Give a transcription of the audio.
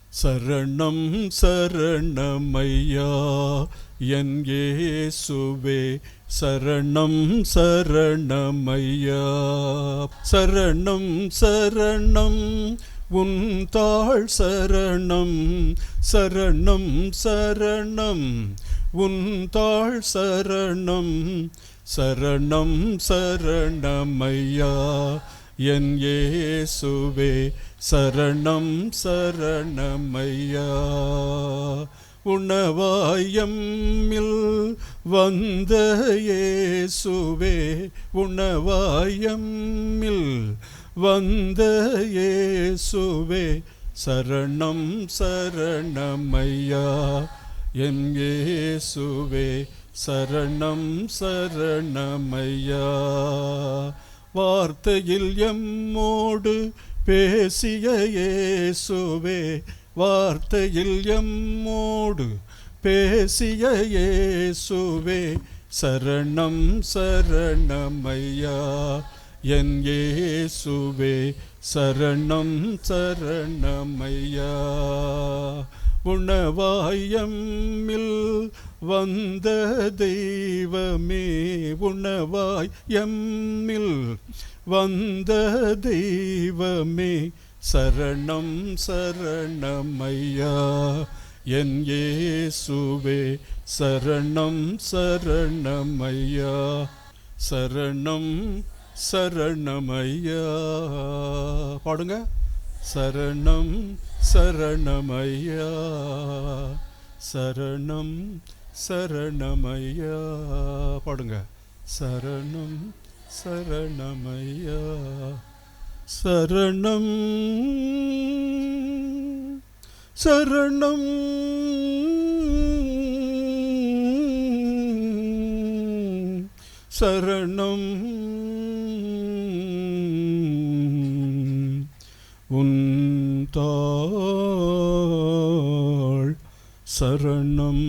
சரணம் சரணமையா என் இயேசுவே, சரணம் சரணமையா. சரணம் சரணம் உன் தாழ் சரணம், சரணம் சரணம் உன் தாழ் சரணம். சரணம் சரணமையா என் இயேசுவே, சரணம் சரணமையா. உணவாயம்மில் வந்த இயேசுவே, உணவாயம்மில் வந்த இயேசுவே, சரணம் சரணமையா என் இயேசுவே, சரணம் சரணமையா. வார்த்தையில் எம்மோடு பேசிய இயேசுவே, வார்த்தையில் எம்மோடு பேசிய இயேசுவே, சரணம் சரணமையா என் இயேசுவே, சரணம் சரணமையா. உணவாயம்மில் வந்த தெய்வமே, உணவாய் எம்மில் வந்த தெய்வமே, சரணம் சரணமையா என் இயேசுவே, சரணம் சரணமையா. சரணம் சரணமையா. பாடுங்க. சரணம் சரணமையா, சரணம் சரணமையா. பாடுங்க. சரணம் சரணமையா. சரணம் சரணம் சரணம் உன் தாள் சரணம்.